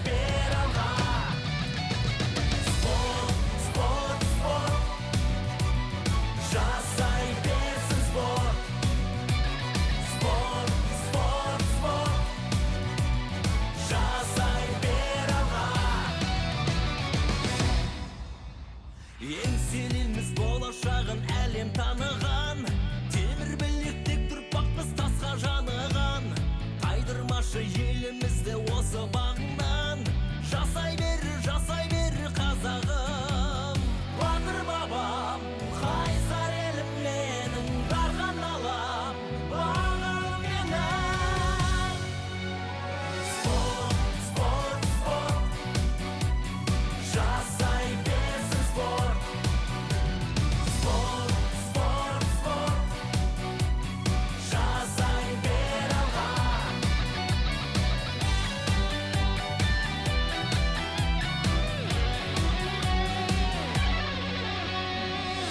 бер алға. Спорт, спорт, спорт, жасай берсін спорт. Спорт, спорт, спорт, жасай бер алға. Еңселіміз болашағын әлем таныған, темір білектек тұрпақпыз тасқа жаныған. Тайдырмашы елімізді осы бағынан, жасай бер қазағым. Батыр бабам, қайсар елім менің, дархан алам, бағым менің. Спорт, спорт, спорт, жасай берсін спорт. Спорт, спорт, спорт, жасай бер алға.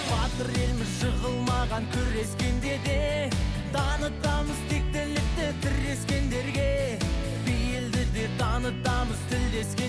Батыр елміз жығылмаған күрескенде де, танытамыз тектілікті тірескендерге. Бейілді де танытамыз тілдескен